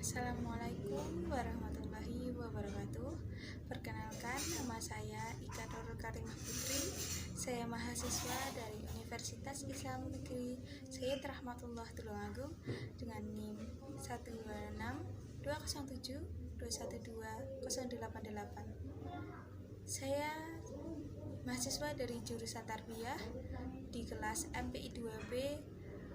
Assalamualaikum warahmatullahi wabarakatuh. Perkenalkan, nama saya Ika Nurul Karimah Putri. Saya mahasiswa dari Universitas Islam Negeri Syed Rahmatullah Tulungagung dengan NIM 1262072120088. Saya mahasiswa dari jurusan Tarbiyah di kelas MPI 2B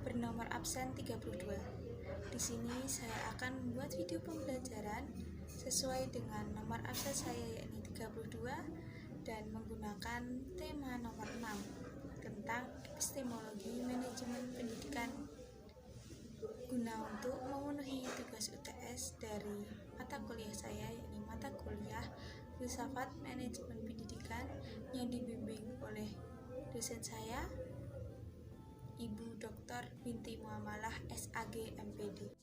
bernomor absen 32. Di sini saya akan membuat video pembelajaran sesuai dengan nomor absen saya yakni 32 dan menggunakan tema nomor 6 tentang epistemologi manajemen pendidikan guna untuk memenuhi tugas UTS dari mata kuliah saya yakni mata kuliah Filsafat Manajemen Pendidikan yang dibimbing oleh dosen saya Ibu Dr. Binti Muamalah SAG MPD.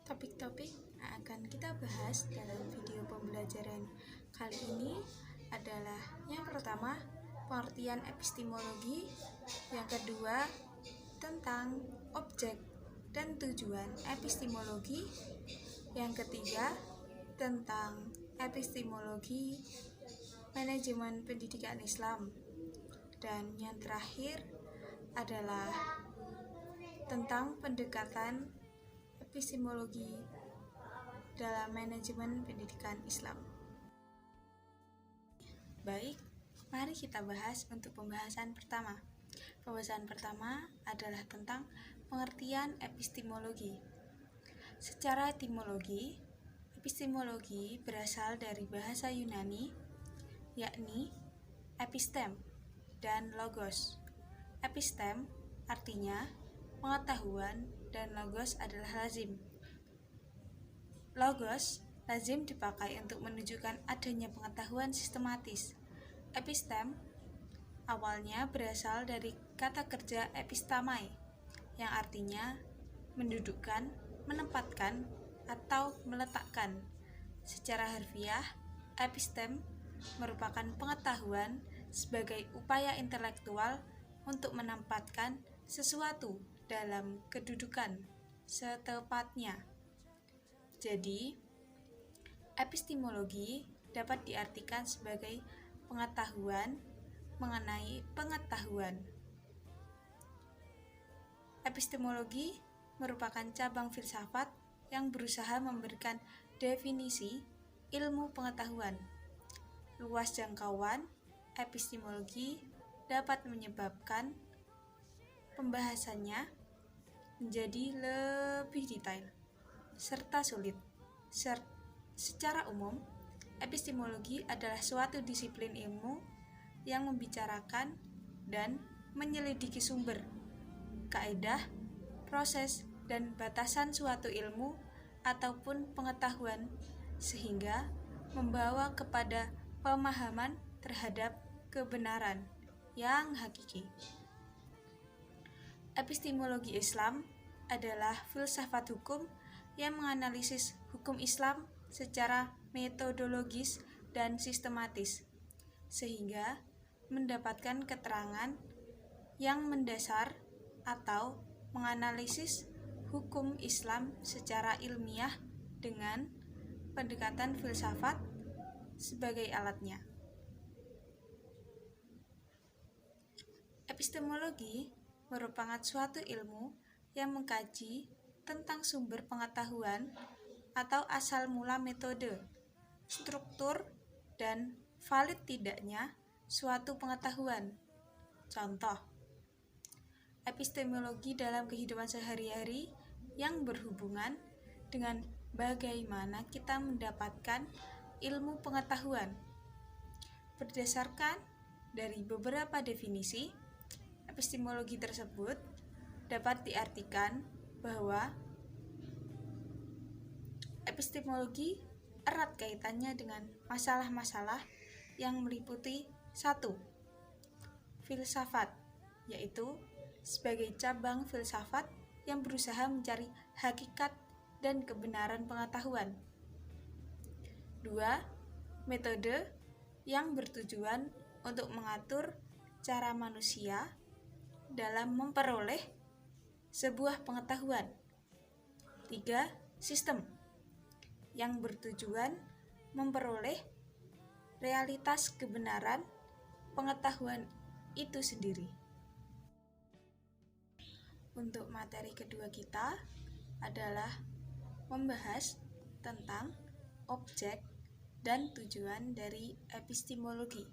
Topik-topik yang akan kita bahas dalam video pembelajaran kali ini adalah yang pertama, pengertian epistemologi, yang kedua, tentang objek dan tujuan epistemologi, yang ketiga, tentang epistemologi manajemen pendidikan Islam, dan yang terakhir adalah tentang pendekatan epistemologi dalam manajemen pendidikan Islam. Baik, mari kita bahas untuk pembahasan pertama. Pembahasan pertama adalah tentang pengertian epistemologi. Secara etimologi, epistemologi berasal dari bahasa Yunani, yakni epistem dan logos. Epistem artinya pengetahuan dan logos adalah lazim. Logos lazim dipakai untuk menunjukkan adanya pengetahuan sistematis. Epistem awalnya berasal dari kata kerja epistamai yang artinya mendudukkan, menempatkan, atau meletakkan. Secara harfiah, epistem merupakan pengetahuan sebagai upaya intelektual untuk menempatkan sesuatu dalam kedudukan setepatnya. Jadi, epistemologi dapat diartikan sebagai pengetahuan mengenai pengetahuan. Epistemologi merupakan cabang filsafat yang berusaha memberikan definisi ilmu pengetahuan. Luas jangkauan epistemologi dapat menyebabkan pembahasannya menjadi lebih detail serta sulit. Secara umum, epistemologi adalah suatu disiplin ilmu yang membicarakan dan menyelidiki sumber, kaidah, proses, dan batasan suatu ilmu ataupun pengetahuan sehingga membawa kepada pemahaman terhadap kebenaran yang hakiki. Epistemologi Islam adalah filsafat hukum yang menganalisis hukum Islam secara metodologis dan sistematis, sehingga mendapatkan keterangan yang mendasar atau menganalisis hukum Islam secara ilmiah dengan pendekatan filsafat sebagai alatnya. Epistemologi merupakan suatu ilmu yang mengkaji tentang sumber pengetahuan atau asal mula metode, struktur, dan valid tidaknya suatu pengetahuan. Contoh, epistemologi dalam kehidupan sehari-hari yang berhubungan dengan bagaimana kita mendapatkan ilmu pengetahuan. Berdasarkan dari beberapa definisi, epistemologi tersebut dapat diartikan bahwa epistemologi erat kaitannya dengan masalah-masalah yang meliputi 1. Filsafat, yaitu sebagai cabang filsafat yang berusaha mencari hakikat dan kebenaran pengetahuan. 2. Metode yang bertujuan untuk mengatur cara manusia dalam memperoleh sebuah pengetahuan. 3. Sistem yang bertujuan memperoleh realitas kebenaran pengetahuan itu sendiri. Untuk materi kedua kita adalah membahas tentang objek dan tujuan dari epistemologi.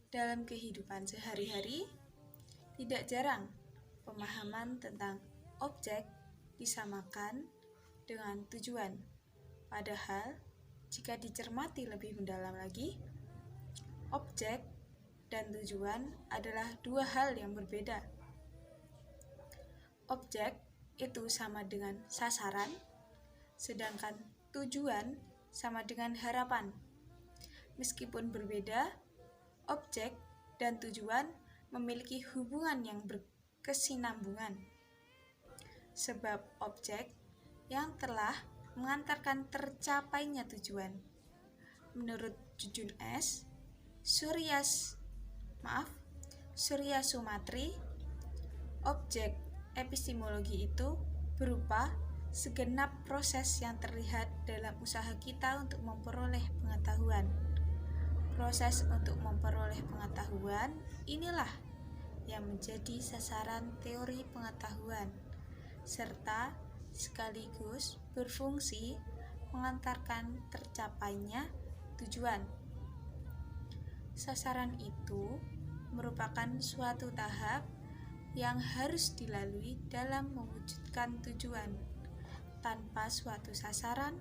Dalam kehidupan sehari-hari, tidak jarang pemahaman tentang objek disamakan dengan tujuan. Padahal, jika dicermati lebih mendalam lagi, objek dan tujuan adalah dua hal yang berbeda. Objek itu sama dengan sasaran, sedangkan tujuan sama dengan harapan. Meskipun berbeda, objek dan tujuan memiliki hubungan yang berkesinambungan. Sebab objek yang telah mengantarkan tercapainya tujuan. Menurut Jujun S. Surya Sumatri, objek epistemologi itu berupa segenap proses yang terlihat dalam usaha kita untuk memperoleh pengetahuan. Proses untuk memperoleh pengetahuan inilah yang menjadi sasaran teori pengetahuan, serta sekaligus berfungsi mengantarkan tercapainya tujuan. Sasaran itu merupakan suatu tahap yang harus dilalui dalam mewujudkan tujuan. Tanpa suatu sasaran,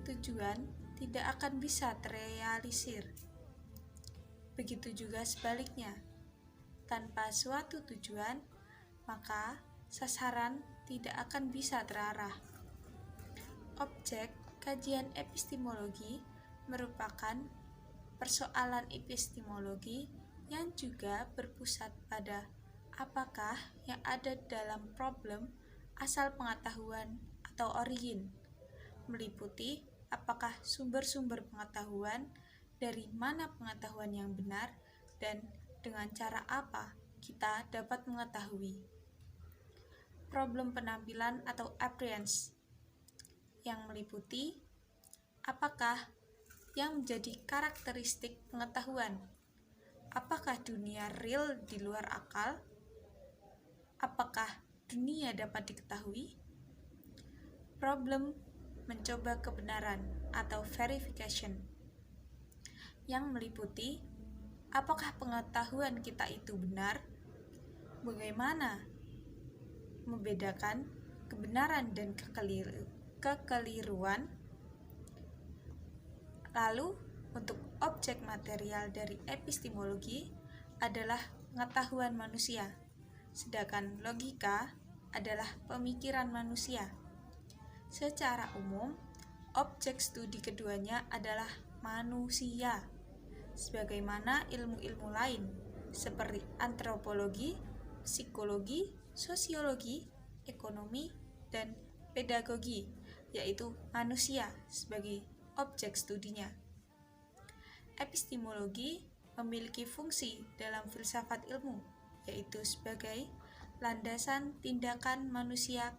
tujuan tidak akan bisa terrealisir. Begitu juga sebaliknya, tanpa suatu tujuan, maka sasaran tidak akan bisa terarah. Objek kajian epistemologi merupakan persoalan epistemologi yang juga berpusat pada apakah yang ada dalam problem asal pengetahuan atau origin, meliputi apakah sumber-sumber pengetahuan, dari mana pengetahuan yang benar, dan dengan cara apa kita dapat mengetahui. Problem penampilan atau appearance, yang meliputi apakah yang menjadi karakteristik pengetahuan, apakah dunia real di luar akal, apakah dunia dapat diketahui. Problem mencoba kebenaran atau verification, yang meliputi apakah pengetahuan kita itu benar, bagaimana membedakan kebenaran dan kekeliruan. Lalu, untuk objek material dari epistemologi adalah pengetahuan manusia, sedangkan logika adalah pemikiran manusia. Secara umum, objek studi keduanya adalah manusia, sebagaimana ilmu-ilmu lain seperti antropologi, psikologi, sosiologi, ekonomi, dan pedagogi, yaitu manusia sebagai objek studinya. Epistemologi memiliki fungsi dalam filsafat ilmu, yaitu sebagai landasan tindakan manusia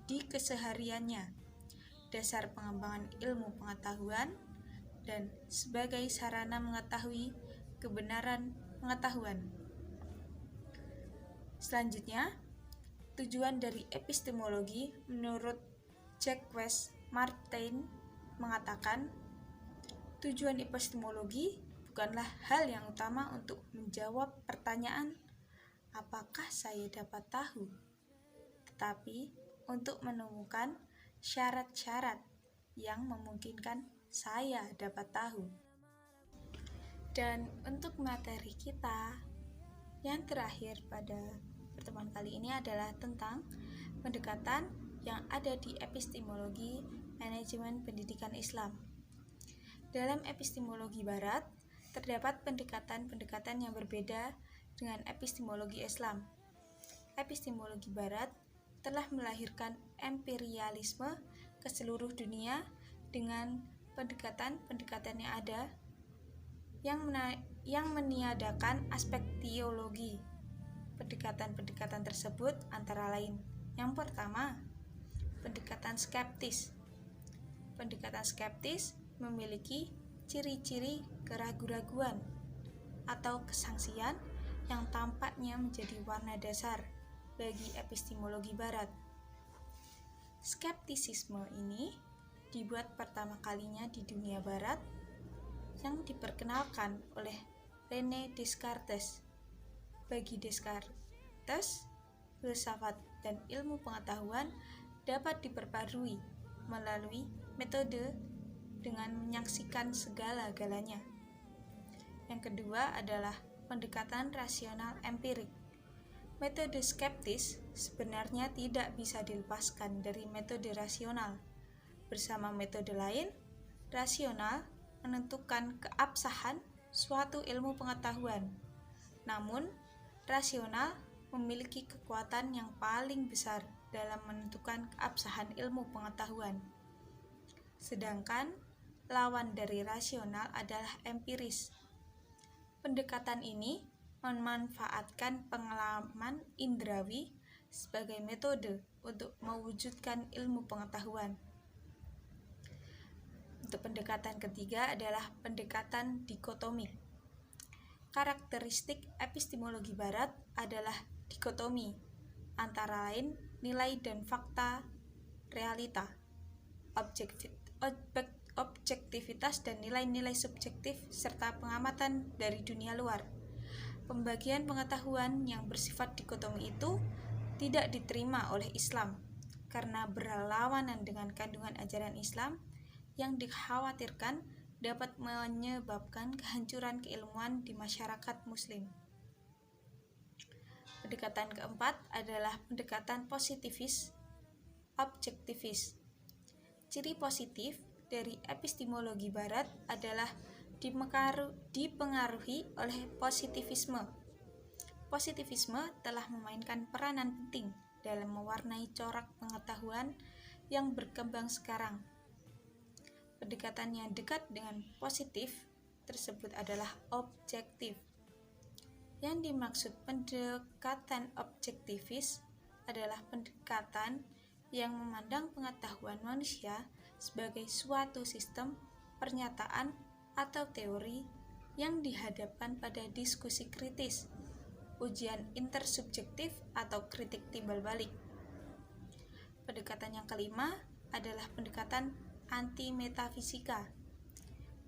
di kesehariannya, dasar pengembangan ilmu pengetahuan, dan sebagai sarana mengetahui kebenaran pengetahuan. Selanjutnya, tujuan dari epistemologi menurut Jacques Martin mengatakan, tujuan epistemologi bukanlah hal yang utama untuk menjawab pertanyaan apakah saya dapat tahu, tetapi untuk menemukan syarat-syarat yang memungkinkan saya dapat tahu. Dan untuk materi kita yang terakhir pada pertemuan kali ini adalah tentang pendekatan yang ada di epistemologi manajemen pendidikan Islam. Dalam epistemologi Barat, terdapat pendekatan-pendekatan yang berbeda dengan epistemologi Islam. Epistemologi Barat telah melahirkan empirialisme ke seluruh dunia dengan pendekatan-pendekatan yang ada yang meniadakan aspek teologi. Pendekatan-pendekatan tersebut antara lain: yang pertama, skeptis. Pendekatan skeptis memiliki ciri-ciri keraguan-raguan atau kesangsian yang tampaknya menjadi warna dasar bagi epistemologi barat. Skeptisisme ini dibuat pertama kalinya di dunia barat yang diperkenalkan oleh René Descartes. Bagi Descartes, filsafat dan ilmu pengetahuan dapat diperbarui melalui metode dengan menyaksikan segala-galanya. Yang kedua adalah pendekatan rasional empirik. Metode skeptis sebenarnya tidak bisa dilepaskan dari metode rasional. Bersama metode lain, rasional menentukan keabsahan suatu ilmu pengetahuan. Namun, rasional memiliki kekuatan yang paling besar dalam menentukan keabsahan ilmu pengetahuan. Sedangkan, lawan dari rasional adalah empiris. Pendekatan ini memanfaatkan pengalaman indrawi sebagai metode untuk mewujudkan ilmu pengetahuan. Untuk pendekatan ketiga adalah pendekatan dikotomi. Karakteristik epistemologi barat adalah dikotomi, antara lain nilai dan fakta, realita, objektivitas dan nilai-nilai subjektif, serta pengamatan dari dunia luar. Pembagian pengetahuan yang bersifat dikotomi itu tidak diterima oleh Islam karena berlawanan dengan kandungan ajaran Islam yang dikhawatirkan dapat menyebabkan kehancuran keilmuan di masyarakat Muslim. Pendekatan keempat adalah pendekatan positivis objektivis. Ciri positif dari epistemologi barat adalah dipengaruhi oleh positivisme. Positivisme telah memainkan peranan penting dalam mewarnai corak pengetahuan yang berkembang sekarang. Pendekatan yang dekat dengan positif tersebut adalah objektif. Yang dimaksud pendekatan objektivis adalah pendekatan yang memandang pengetahuan manusia sebagai suatu sistem pernyataan atau teori yang dihadapkan pada diskusi kritis, ujian intersubjektif atau kritik timbal balik. Pendekatan yang kelima adalah pendekatan anti-metafisika.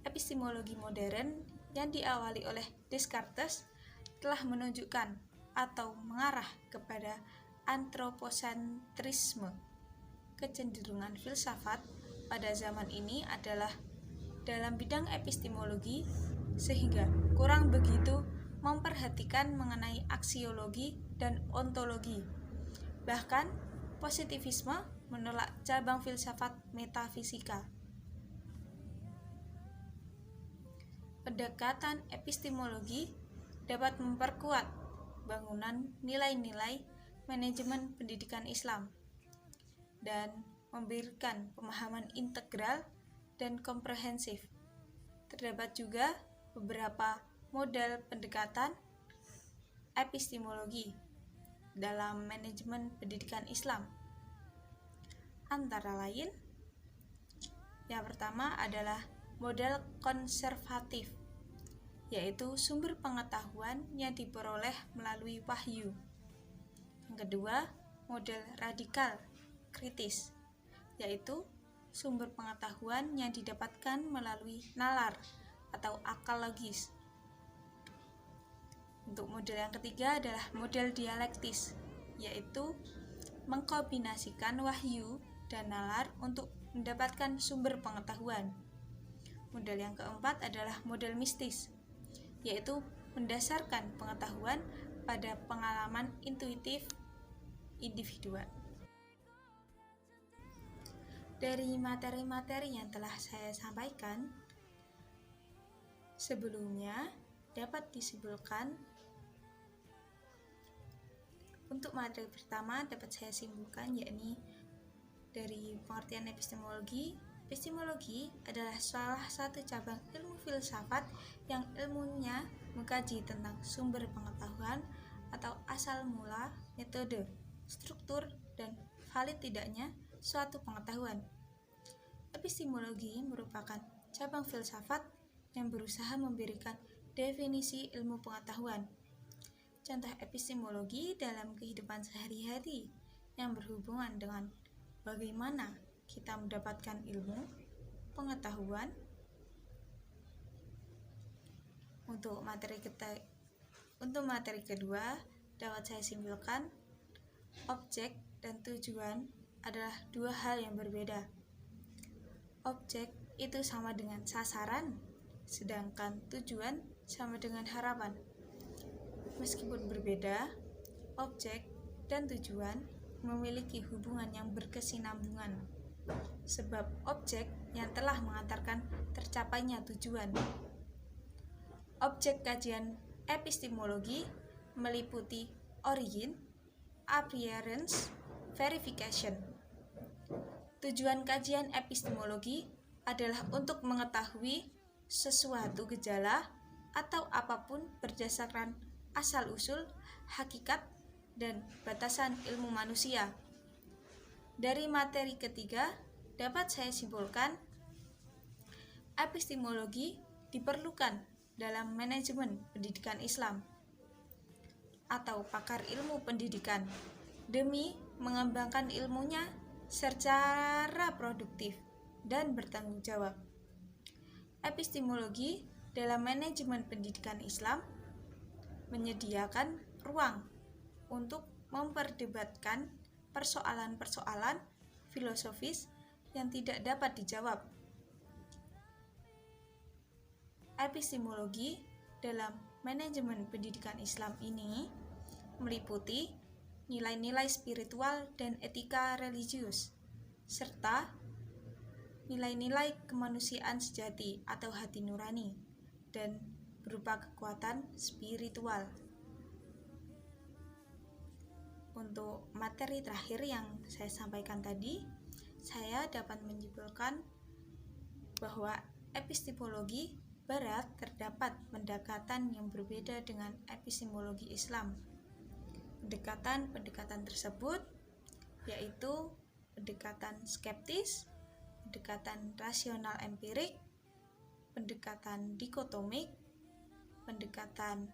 Epistemologi modern yang diawali oleh Descartes telah menunjukkan atau mengarah kepada antroposentrisme. Kecenderungan filsafat pada zaman ini adalah dalam bidang epistemologi, sehingga kurang begitu memperhatikan mengenai aksiologi dan ontologi. Bahkan, positivisme menolak cabang filsafat metafisika. Pendekatan epistemologi dapat memperkuat bangunan nilai-nilai manajemen pendidikan Islam dan memberikan pemahaman integral dan komprehensif. Terdapat juga beberapa model pendekatan epistemologi dalam manajemen pendidikan Islam. Antara lain, yang pertama adalah model konservatif, yaitu sumber pengetahuan yang diperoleh melalui wahyu. Yang kedua, model radikal kritis, yaitu sumber pengetahuan yang didapatkan melalui nalar atau akal logis. Untuk model yang ketiga adalah model dialektis, yaitu mengkombinasikan wahyu dan nalar untuk mendapatkan sumber pengetahuan. Model yang keempat adalah model mistis, yaitu mendasarkan pengetahuan pada pengalaman intuitif individual. Dari materi-materi yang telah saya sampaikan sebelumnya, dapat disimpulkan untuk materi pertama dapat saya simpulkan, yakni dari pengertian epistemologi. Epistemologi adalah salah satu cabang ilmu filsafat yang ilmunya mengkaji tentang sumber pengetahuan atau asal mula, metode, struktur, dan valid tidaknya suatu pengetahuan. Epistemologi merupakan cabang filsafat yang berusaha memberikan definisi ilmu pengetahuan. Contoh epistemologi dalam kehidupan sehari-hari yang berhubungan dengan bagaimana kita mendapatkan ilmu, pengetahuan. Untuk materi kedua dapat saya simpulkan, objek dan tujuan adalah dua hal yang berbeda. Objek itu sama dengan sasaran, sedangkan tujuan sama dengan harapan. Meskipun berbeda, objek dan tujuan memiliki hubungan yang berkesinambungan, sebab objek yang telah mengantarkan tercapainya tujuan. Objek kajian epistemologi meliputi origin, appearance, verification. Tujuan kajian epistemologi adalah untuk mengetahui sesuatu gejala atau apapun berdasarkan asal-usul, hakikat, dan batasan ilmu manusia. Dari materi ketiga dapat saya simpulkan, epistemologi diperlukan dalam manajemen pendidikan Islam atau pakar ilmu pendidikan demi mengembangkan ilmunya secara produktif dan bertanggung jawab. Epistemologi dalam manajemen pendidikan Islam menyediakan ruang untuk memperdebatkan persoalan-persoalan filosofis yang tidak dapat dijawab. Epistemologi dalam manajemen pendidikan Islam ini meliputi nilai-nilai spiritual dan etika religius, serta nilai-nilai kemanusiaan sejati atau hati nurani, dan berupa kekuatan spiritual. Untuk materi terakhir yang saya sampaikan tadi, saya dapat menyimpulkan bahwa epistemologi Barat terdapat pendekatan yang berbeda dengan epistemologi Islam. Pendekatan tersebut yaitu pendekatan skeptis, pendekatan rasional empirik, pendekatan dikotomik, pendekatan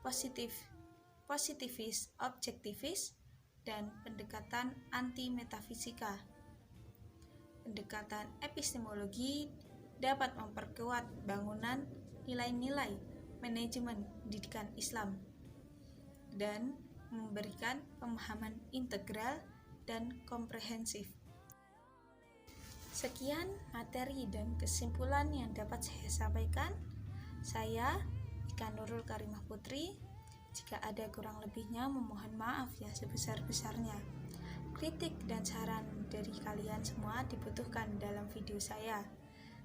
positivis objektivis, dan pendekatan anti metafisika. Pendekatan epistemologi dapat memperkuat bangunan nilai-nilai manajemen pendidikan Islam dan memberikan pemahaman integral dan komprehensif. Sekian materi dan kesimpulan yang dapat saya sampaikan. Saya Ika Nurul Karimah Putri. Jika ada kurang lebihnya, memohon maaf ya sebesar-besarnya. Kritik dan saran dari kalian semua dibutuhkan dalam video saya.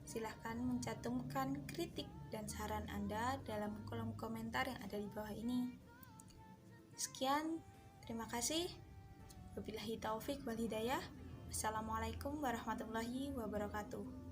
Silahkan mencantumkan kritik dan saran Anda dalam kolom komentar yang ada di bawah ini. Sekian, terima kasih. Wabillahi taufik wal hidayah. Wassalamualaikum warahmatullahi wabarakatuh.